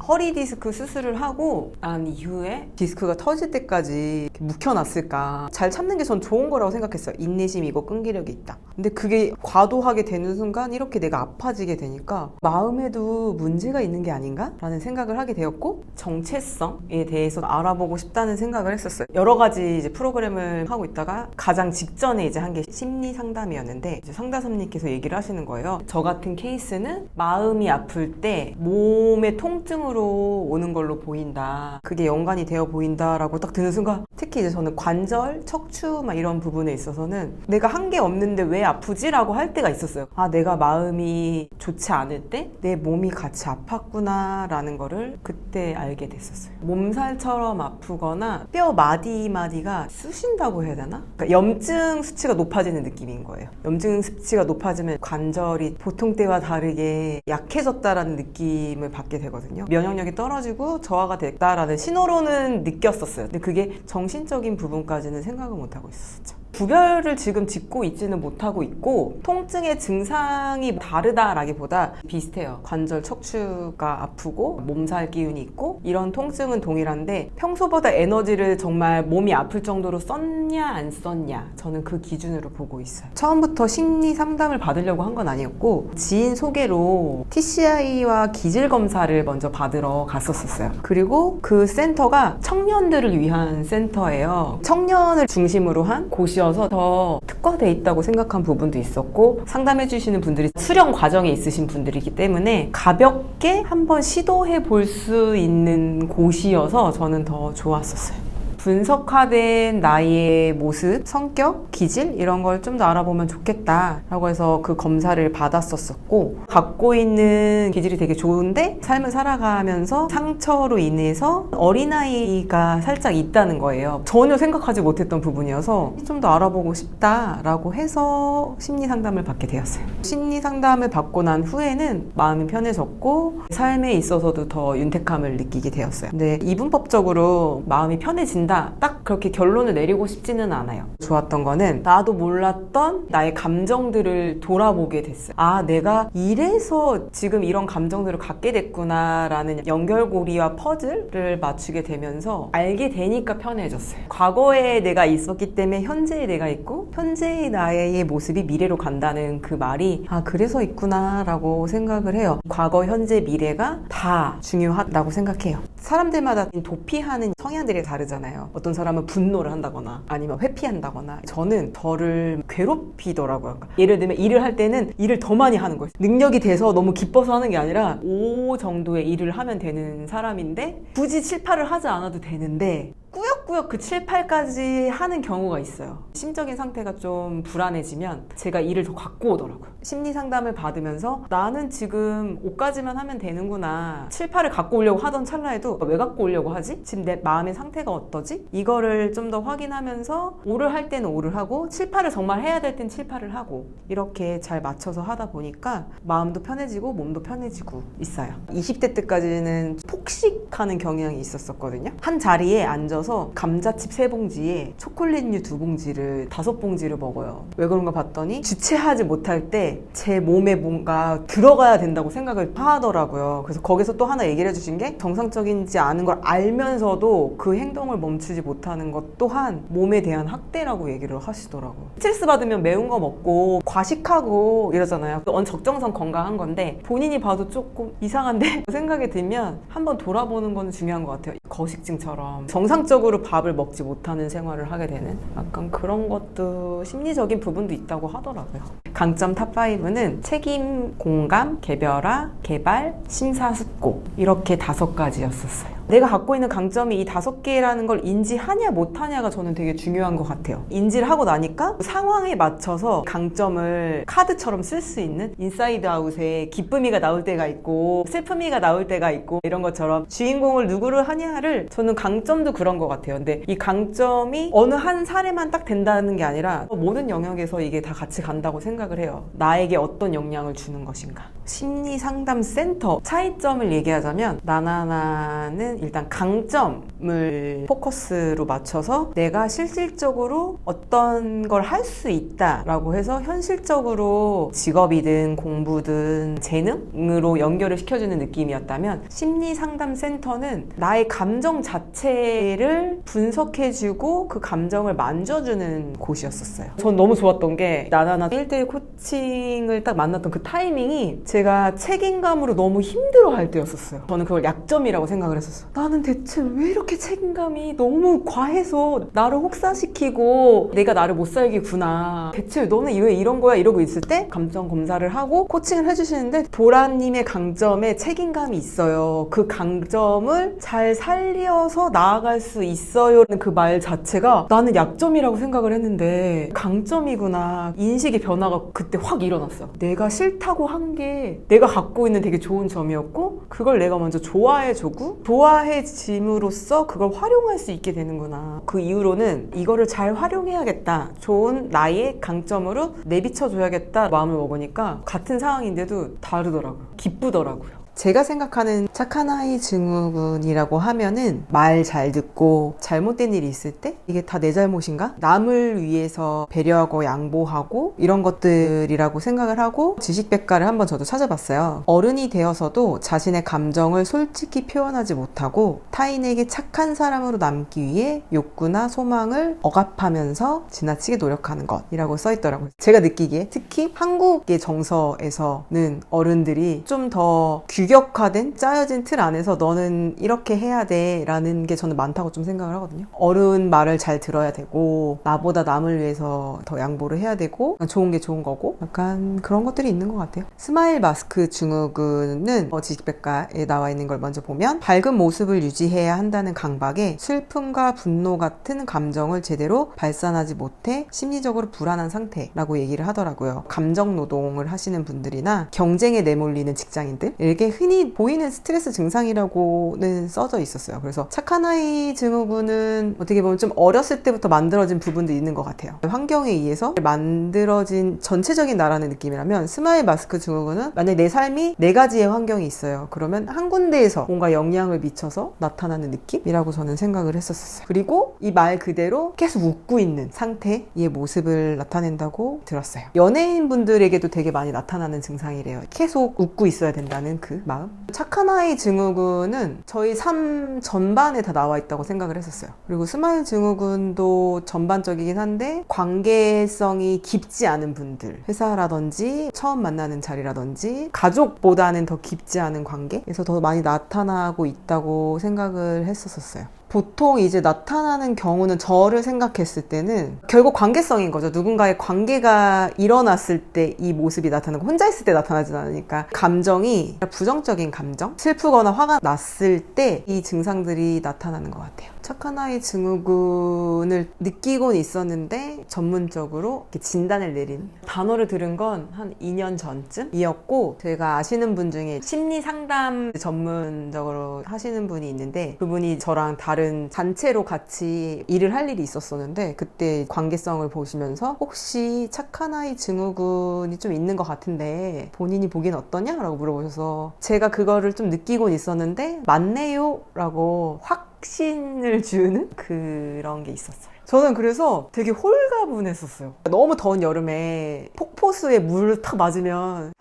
허리 디스크 수술을 하고 난 이후에 디스크가 터질 때까지 이렇게 묵혀놨을까. 잘 참는 게 전 좋은 거라고 생각했어요. 인내심이고 끈기력이 있다. 근데 그게 과도하게 되는 순간 이렇게 내가 아파지게 되니까 마음에도 문제가 있는 게 아닌가? 라는 생각을 하게 되었고, 정체성에 대해서 알아보고 싶다는 생각을 했었어요. 여러 가지 이제 프로그램을 하고 있다가 가장 직전에 이제 한 게 심리 상담이었는데, 이제 상담사님께서 얘기를 하시는 거예요. 저 같은 케이스는 마음이 아플 때 몸의 통증으로 오는 걸로 보인다. 그게 연관이 되어 보인다라고 딱 드는 순간, 특히 이제 저는 관절, 척추 막 이런 부분에 있어서는 내가 한 게 없는데 왜 아프지? 라고 할 때가 있었어요. 아, 내가 마음이 좋지 않을 때 내 몸이 같이 아팠구나 라는 거를 그때 알게 됐었어요. 몸살처럼 아프거나 뼈 마디마디가 쑤신다고 해야 되나? 그러니까 염증 수치가 높아지는 느낌인 거예요. 염증 수치가 높아지면 관절이 보통 때와 다르게 약해졌다라는 느낌을 받게 되거든요. 면역력이 떨어지고 저하가 됐다라는 신호로는 느꼈었어요. 근데 그게 정신적인 부분까지는 생각을 못하고 있었죠. 구별을 지금 짓고 있지는 못하고 있고, 통증의 증상이 다르다라기보다 비슷해요. 관절, 척추가 아프고 몸살 기운이 있고 이런 통증은 동일한데, 평소보다 에너지를 정말 몸이 아플 정도로 썼냐 안 썼냐, 저는 그 기준으로 보고 있어요. 처음부터 심리 상담을 받으려고 한 건 아니었고, 지인 소개로 TCI와 기질 검사를 먼저 받으러 갔었어요. 그리고 그 센터가 청년들을 위한 센터예요. 청년을 중심으로 한 곳이어서 더 특화돼 있다고 생각한 부분도 있었고, 상담해 주시는 분들이 수련 과정에 있으신 분들이기 때문에 가볍게 한번 시도해 볼 수 있는 곳이어서 저는 더 좋았었어요. 분석화된 나의 모습, 성격, 기질 이런 걸 좀 더 알아보면 좋겠다라고 해서 그 검사를 받았었고, 갖고 있는 기질이 되게 좋은데 삶을 살아가면서 상처로 인해서 어린아이가 살짝 있다는 거예요. 전혀 생각하지 못했던 부분이어서 좀 더 알아보고 싶다라고 해서 심리 상담을 받게 되었어요. 심리 상담을 받고 난 후에는 마음이 편해졌고 삶에 있어서도 더 윤택함을 느끼게 되었어요. 근데 이분법적으로 마음이 편해진다, 딱 그렇게 결론을 내리고 싶지는 않아요. 좋았던 거는 나도 몰랐던 나의 감정들을 돌아보게 됐어요. 아, 내가 이래서 지금 이런 감정들을 갖게 됐구나 라는 연결고리와 퍼즐을 맞추게 되면서 알게 되니까 편해졌어요. 과거에 내가 있었기 때문에 현재의 내가 있고, 현재의 나의 모습이 미래로 간다는 그 말이 아, 그래서 있구나 라고 생각을 해요. 과거, 현재, 미래가 다 중요하다고 생각해요. 사람들마다 도피하는 성향들이 다르잖아요. 어떤 사람은 분노를 한다거나 아니면 회피한다거나, 저는 저를 괴롭히더라고요. 그러니까 예를 들면 일을 할 때는 일을 더 많이 하는 거예요. 능력이 돼서 너무 기뻐서 하는 게 아니라 5 정도의 일을 하면 되는 사람인데 굳이 7, 8을 하지 않아도 되는데 꾸역꾸역 그 7, 8까지 하는 경우가 있어요. 심적인 상태가 좀 불안해지면 제가 일을 더 갖고 오더라고요. 심리 상담을 받으면서 나는 지금 5까지만 하면 되는구나, 7, 8을 갖고 오려고 하던 찰나에도 왜 갖고 오려고 하지? 지금 내 마음의 상태가 어떠지? 이거를 좀 더 확인하면서 5를 할 때는 5를 하고 7, 8을 정말 해야 될 땐 7, 8을 하고, 이렇게 잘 맞춰서 하다 보니까 마음도 편해지고 몸도 편해지고 있어요. 20대 때까지는 폭식하는 경향이 있었거든요. 한 자리에 앉아서 감자칩 3봉지에 초콜릿류 2봉지를 5봉지를 먹어요. 왜 그런가 봤더니 주체하지 못할 때 제 몸에 뭔가 들어가야 된다고 생각을 하더라고요. 그래서 거기서 또 하나 얘기를 해주신 게, 정상적인지 않은 걸 알면서도 그 행동을 멈추지 못하는 것 또한 몸에 대한 학대라고 얘기를 하시더라고요. 스트레스 받으면 매운 거 먹고 과식하고 이러잖아요. 적정선 건강한 건데 본인이 봐도 조금 이상한데 생각이 들면 한번 돌아보는 건 중요한 것 같아요. 거식증처럼 정상적으로 밥을 먹지 못하는 생활을 하게 되는 약간 그런 것도 심리적인 부분도 있다고 하더라고요. 강점 탑5는 책임, 공감, 개별화, 개발, 심사숙고, 이렇게 5가지였었어요. 내가 갖고 있는 강점이 이 5개라는 걸 인지하냐 못하냐가 저는 되게 중요한 것 같아요. 인지를 하고 나니까 상황에 맞춰서 강점을 카드처럼 쓸 수 있는, 인사이드 아웃에 기쁨이가 나올 때가 있고 슬픔이가 나올 때가 있고 이런 것처럼 주인공을 누구를 하냐를, 저는 강점도 그런 것 같아요. 근데 이 강점이 어느 한 사례만 딱 된다는 게 아니라 모든 영역에서 이게 다 같이 간다고 생각을 해요. 나에게 어떤 영향을 주는 것인가. 심리상담센터 차이점을 얘기하자면, 나나나는 일단 강점을 감정을 포커스로 맞춰서 내가 실질적으로 어떤 걸 할 수 있다라고 해서 현실적으로 직업이든 공부든 재능으로 연결을 시켜주는 느낌이었다면, 심리상담센터는 나의 감정 자체를 분석해주고 그 감정을 만져주는 곳이었었어요. 전 너무 좋았던 게, 나나나 1대1 코칭을 딱 만났던 그 타이밍이 제가 책임감으로 너무 힘들어할 때였었어요. 저는 그걸 약점이라고 생각을 했었어요. 나는 대체 왜 이렇게 책임감이 너무 과해서 나를 혹사시키고 내가 나를 못 살겠구나, 대체 너는 왜 이런 거야, 이러고 있을 때 감정 검사를 하고 코칭을 해주시는데, 보라님의 강점에 책임감이 있어요, 그 강점을 잘 살려서 나아갈 수 있어요, 그 말 자체가 나는 약점이라고 생각을 했는데 강점이구나, 인식의 변화가 그때 확 일어났어요. 내가 싫다고 한 게 내가 갖고 있는 되게 좋은 점이었고, 그걸 내가 먼저 좋아해주고 좋아해짐으로써 그걸 활용할 수 있게 되는구나. 그 이후로는 이거를 잘 활용해야겠다, 좋은 나의 강점으로 내비쳐줘야겠다 마음을 먹으니까 같은 상황인데도 다르더라고요. 기쁘더라고요. 제가 생각하는 착한 아이 증후군이라고 하면은, 말 잘 듣고 잘못된 일이 있을 때 이게 다 내 잘못인가? 남을 위해서 배려하고 양보하고 이런 것들이라고 생각을 하고, 지식백과를 한번 저도 찾아봤어요. 어른이 되어서도 자신의 감정을 솔직히 표현하지 못하고 타인에게 착한 사람으로 남기 위해 욕구나 소망을 억압하면서 지나치게 노력하는 것이라고 써있더라고요. 제가 느끼기에 특히 한국의 정서에서는 어른들이 좀 더 규격화된 짜여진 틀 안에서 너는 이렇게 해야 돼 라는 게 저는 많다고 좀 생각을 하거든요. 어른 말을 잘 들어야 되고, 나보다 남을 위해서 더 양보를 해야 되고, 좋은 게 좋은 거고, 약간 그런 것들이 있는 것 같아요. 스마일 마스크 증후군은 지식백과에 나와 있는 걸 먼저 보면, 밝은 모습을 유지해야 한다는 강박에 슬픔과 분노 같은 감정을 제대로 발산하지 못해 심리적으로 불안한 상태라고 얘기를 하더라고요. 감정 노동을 하시는 분들이나 경쟁에 내몰리는 직장인들, 이게 흔히 보이는 스트레스 증상이라고는 써져 있었어요. 그래서 착한 아이 증후군은 어떻게 보면 좀 어렸을 때부터 만들어진 부분도 있는 것 같아요. 환경에 의해서 만들어진 전체적인 나라는 느낌이라면, 스마일 마스크 증후군은 만약에 내 삶이 4가지의 환경이 있어요. 그러면 한 군데에서 뭔가 영향을 미쳐서 나타나는 느낌이라고 저는 생각을 했었어요. 그리고 이 말 그대로 계속 웃고 있는 상태의 모습을 나타낸다고 들었어요. 연예인분들에게도 되게 많이 나타나는 증상이래요. 계속 웃고 있어야 된다는 그 마음. 착한 아이 증후군은 저희 삶 전반에 다 나와 있다고 생각을 했었어요. 그리고 스마일 증후군도 전반적이긴 한데, 관계성이 깊지 않은 분들, 회사라든지 처음 만나는 자리라든지 가족보다는 더 깊지 않은 관계에서 더 많이 나타나고 있다고 생각을 했었어요. 보통 이제 나타나는 경우는, 저를 생각했을 때는 결국 관계성인 거죠. 누군가의 관계가 일어났을 때 이 모습이 나타나고, 혼자 있을 때 나타나진 않으니까. 감정이 부정적인 감정, 슬프거나 화가 났을 때 이 증상들이 나타나는 것 같아요. 착한 아이 증후군을 느끼곤 있었는데, 전문적으로 이렇게 진단을 내린 단어를 들은 건 한 2년 전쯤이었고, 제가 아시는 분 중에 심리 상담 전문적으로 하시는 분이 있는데, 그분이 저랑 다른 단체로 같이 일을 할 일이 있었었는데, 그때 관계성을 보시면서 혹시 착한 아이 증후군이 좀 있는 것 같은데 본인이 보기엔 어떠냐? 라고 물어보셔서, 제가 그거를 좀 느끼곤 있었는데 맞네요 라고 확신을 주는 그런 게 있었어요. 저는 그래서 되게 홀가분했었어요. 너무 더운 여름에 폭포수에 물을 탁 맞으면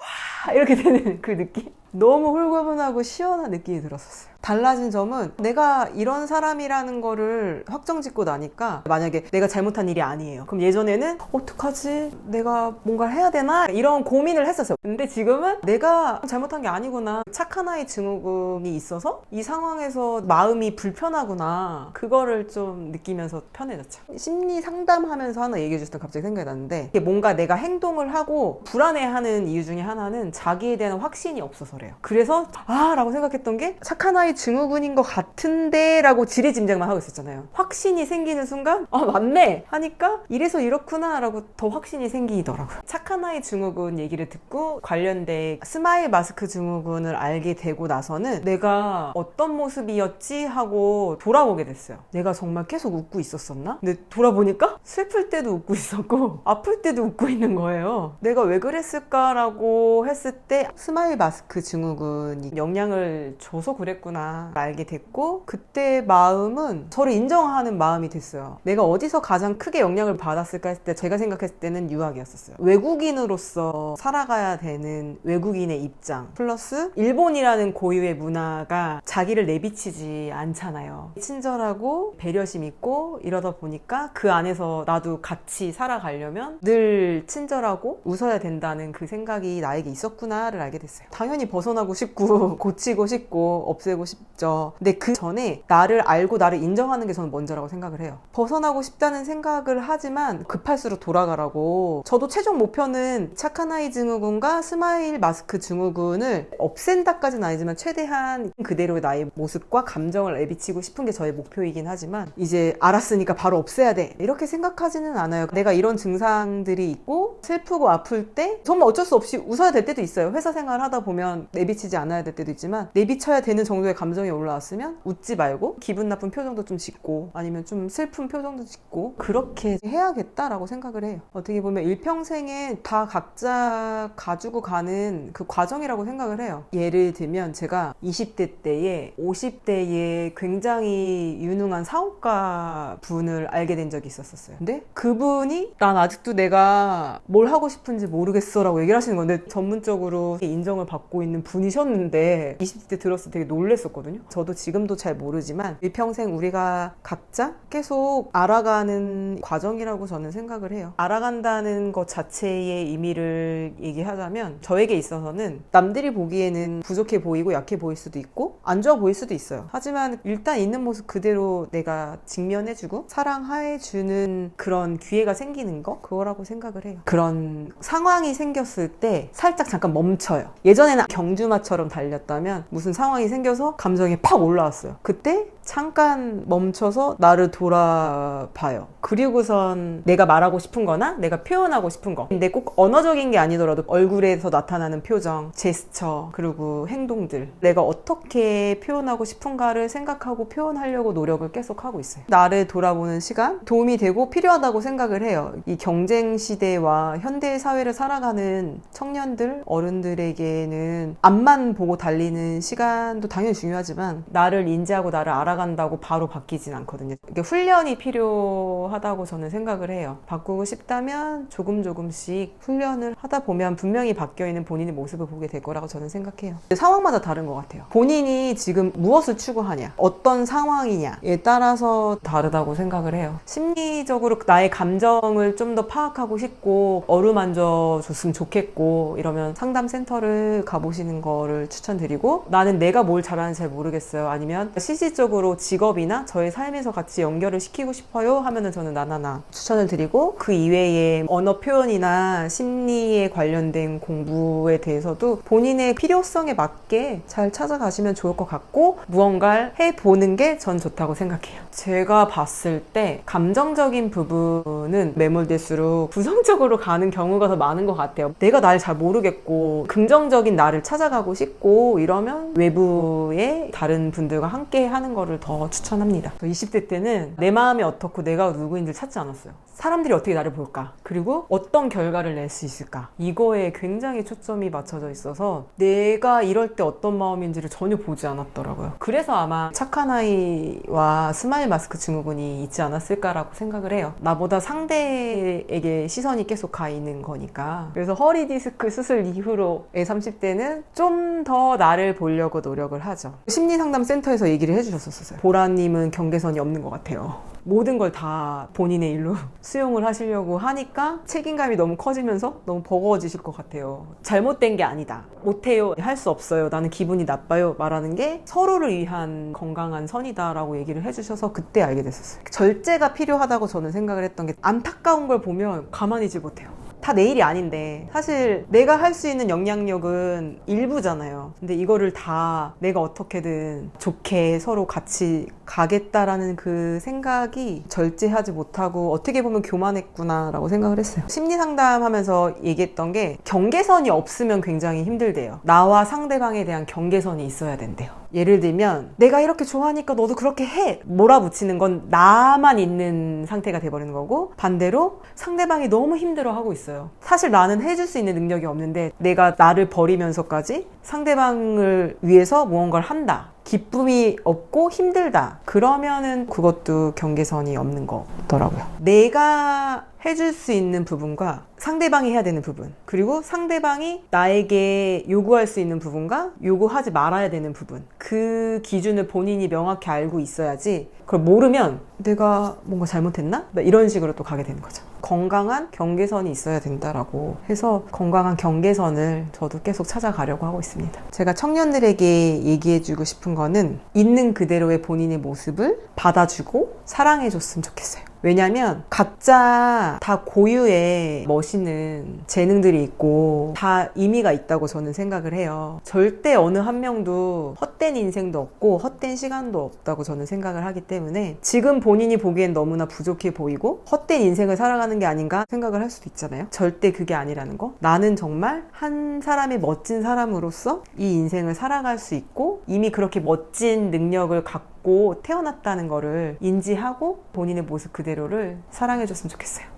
와 이렇게 되는 그 느낌? 너무 홀가분하고 시원한 느낌이 들었었어요. 달라진 점은, 내가 이런 사람이라는 거를 확정짓고 나니까, 만약에 내가 잘못한 일이 아니에요. 그럼 예전에는 어떡하지? 내가 뭔가를 해야 되나? 이런 고민을 했었어요. 근데 지금은 내가 잘못한 게 아니구나, 착한 아이 증후군이 있어서 이 상황에서 마음이 불편하구나, 그거를 좀 느끼면서 편해졌죠. 심리 상담하면서 하나 얘기해 주셨던 갑자기 생각이 났는데, 이게 뭔가 내가 행동을 하고 불안해하는 이유 중에 하나는 자기에 대한 확신이 없어서 그래요. 그래서 라고 생각했던 게, 착한 아이 증후군인 것 같은데 라고 지레짐작만 하고 있었잖아요. 확신이 생기는 순간 맞네 하니까, 이래서 이렇구나 라고 더 확신이 생기더라고요. 착한 아이 증후군 얘기를 듣고 관련된 스마일 마스크 증후군을 알게 되고 나서는, 내가 어떤 모습이었지 하고 돌아보게 됐어요. 내가 정말 계속 웃고 있었었나? 근데 돌아보니까 슬플 때도 웃고 있었고 아플 때도 웃고 있는 거예요. 내가 왜 그랬을까라고 했을 때, 스마일 마스크 증후군이 영향을 줘서 그랬구나 있구나 알게 됐고, 그때 마음은 저를 인정하는 마음이 됐어요. 내가 어디서 가장 크게 영향을 받았을까 했을 때 제가 생각했을 때는 유학이었었어요. 외국인으로서 살아가야 되는 외국인의 입장 플러스 일본이라는 고유의 문화가 자기를 내비치지 않잖아요. 친절하고 배려심 있고 이러다 보니까 그 안에서 나도 같이 살아가려면 늘 친절하고 웃어야 된다는 그 생각이 나에게 있었구나를 알게 됐어요. 당연히 벗어나고 싶고 고치고 싶고 없애고 싶죠. 근데 그 전에 나를 알고 나를 인정하는 게 저는 먼저라고 생각을 해요. 벗어나고 싶다는 생각을 하지만 급할수록 돌아가라고. 저도 최종 목표는 착한 아이 증후군과 스마일 마스크 증후군을 없앤다까지는 아니지만 최대한 그대로의 나의 모습과 감정을 내비치고 싶은 게 저의 목표이긴 하지만, 이제 알았으니까 바로 없애야 돼 이렇게 생각하지는 않아요. 내가 이런 증상들이 있고 슬프고 아플 때 정말 어쩔 수 없이 웃어야 될 때도 있어요. 회사 생활을 하다 보면 내비치지 않아야 될 때도 있지만, 내비쳐야 되는 정도의 감정이 올라왔으면 웃지 말고 기분 나쁜 표정도 좀 짓고 아니면 좀 슬픈 표정도 짓고 그렇게 해야겠다라고 생각을 해요. 어떻게 보면 일평생에 다 각자 가지고 가는 그 과정이라고 생각을 해요. 예를 들면 제가 20대 때에 50대에 굉장히 유능한 사업가 분을 알게 된 적이 있었어요. 근데 그분이 난 아직도 내가 뭘 하고 싶은지 모르겠어 라고 얘기를 하시는 건데, 전문적으로 인정을 받고 있는 분이셨는데 20대 때 들었을 때 되게 놀랬었거든요. 저도 지금도 잘 모르지만 일평생 우리가 각자 계속 알아가는 과정이라고 저는 생각을 해요. 알아간다는 것 자체의 의미를 얘기하자면, 저에게 있어서는 남들이 보기에는 부족해 보이고 약해 보일 수도 있고 안 좋아 보일 수도 있어요. 하지만 일단 있는 모습 그대로 내가 직면해주고 사랑해주는 그런 기회가 생기는 거, 그거라고 생각을 해요. 그런 상황이 생겼을 때 살짝 잠깐 멈춰요. 예전에는 경주마처럼 달렸다면 무슨 상황이 생겨서 감정이 팍 올라왔어요. 그때 잠깐 멈춰서 나를 돌아봐요. 그리고선 내가 말하고 싶은 거나 내가 표현하고 싶은 거, 근데 꼭 언어적인 게 아니더라도 얼굴에서 나타나는 표정, 제스처, 그리고 행동들, 내가 어떻게 표현하고 싶은가를 생각하고 표현하려고 노력을 계속 하고 있어요. 나를 돌아보는 시간, 도움이 되고 필요하다고 생각을 해요. 이 경쟁 시대와 현대 사회를 살아가는 청년들, 어른들에게는 앞만 보고 달리는 시간도 당연히 중요하지만 나를 인지하고 나를 알아간다고 바로 바뀌진 않거든요. 훈련이 필요하다고 저는 생각을 해요. 바꾸고 싶다면 조금씩 훈련을 하다 보면 분명히 바뀌어있는 본인의 모습을 보게 될 거라고 저는 생각해요. 상황마다 다른 것 같아요. 본인이 지금 무엇을 추구하냐, 어떤 상황이냐에 따라서 다르다고 생각을 해요. 심리적으로 나의 감정을 좀 더 파악하고 싶고 어루만져 줬으면 좋겠고 이러면 상담센터를 가보시는 거를 추천드리고, 나는 내가 뭘 잘하는지 잘 모르겠어요, 아니면 실질적으로 직업이나 저의 삶에서 같이 연결을 시키고 싶어요 하면은 저는 나나나 추천을 드리고, 그 이외에 언어 표현이나 심리에 관련된 공부에 대해서도 본인의 필요성에 맞게 잘 찾아가시면 좋을 것 같고, 무언가를 해보는 게 전 좋다고 생각해요. 제가 봤을 때 감정적인 부분은 매몰될수록 부정적으로 가는 경우가 더 많은 것 같아요. 내가 날 잘 모르겠고 긍정적인 나를 찾아가고 싶고 이러면 외부의 다른 분들과 함께 하는 거를 더 추천합니다. 20대 때는 내 마음이 어떻고 내가 누구인지를 찾지 않았어요. 사람들이 어떻게 나를 볼까? 그리고 어떤 결과를 낼 수 있을까? 이거에 굉장히 초점이 맞춰져 있어서 내가 이럴 때 어떤 마음인지를 전혀 보지 않았더라고요. 그래서 아마 착한 아이와 스마일 마스크 증후군이 있지 않았을까라고 생각을 해요. 나보다 상대에게 시선이 계속 가 있는 거니까. 그래서 허리 디스크 수술 이후로의 30대는 좀 더 나를 보려고 노력을 하죠. 심리상담센터에서 얘기를 해주셨었어요. 보라님은 경계선이 없는 것 같아요. 모든 걸 다 본인의 일로 수용을 하시려고 하니까 책임감이 너무 커지면서 너무 버거워지실 것 같아요. 잘못된 게 아니다, 못해요, 할 수 없어요, 나는 기분이 나빠요 말하는 게 서로를 위한 건강한 선이다 라고 얘기를 해주셔서 그때 알게 됐었어요. 절제가 필요하다고 저는 생각을 했던 게, 안타까운 걸 보면 가만히 있지 못해요. 다 내 일이 아닌데 사실 내가 할 수 있는 영향력은 일부잖아요. 근데 이거를 다 내가 어떻게든 좋게 서로 같이 가겠다라는 그 생각이 절제하지 못하고 어떻게 보면 교만했구나 라고 생각을 했어요. 심리상담하면서 얘기했던 게, 경계선이 없으면 굉장히 힘들대요. 나와 상대방에 대한 경계선이 있어야 된대요. 예를 들면 내가 이렇게 좋아하니까 너도 그렇게 해 몰아붙이는 건 나만 있는 상태가 돼버리는 거고, 반대로 상대방이 너무 힘들어하고 있어요. 사실 나는 해줄 수 있는 능력이 없는데 내가 나를 버리면서까지 상대방을 위해서 무언가를 한다. 기쁨이 없고 힘들다. 그러면은 그것도 경계선이 없는 거더라고요. 내가 해줄 수 있는 부분과 상대방이 해야 되는 부분, 그리고 상대방이 나에게 요구할 수 있는 부분과 요구하지 말아야 되는 부분, 그 기준을 본인이 명확히 알고 있어야지. 그걸 모르면 내가 뭔가 잘못했나? 이런 식으로 또 가게 되는 거죠. 건강한 경계선이 있어야 된다라고 해서 건강한 경계선을 저도 계속 찾아가려고 하고 있습니다. 제가 청년들에게 얘기해주고 싶은 거는 있는 그대로의 본인의 모습을 받아주고 사랑해줬으면 좋겠어요. 왜냐면 각자 다 고유의 멋있는 재능들이 있고 다 의미가 있다고 저는 생각을 해요. 절대 어느 한 명도 헛된 인생도 없고 헛된 시간도 없다고 저는 생각을 하기 때문에 지금 본인이 보기엔 너무나 부족해 보이고 헛된 인생을 살아가는 게 아닌가 생각을 할 수도 있잖아요. 절대 그게 아니라는 거. 나는 정말 한 사람의 멋진 사람으로서 이 인생을 살아갈 수 있고 이미 그렇게 멋진 능력을 갖고 태어났다는 거를 인지하고 본인의 모습 그대로를 사랑해줬으면 좋겠어요.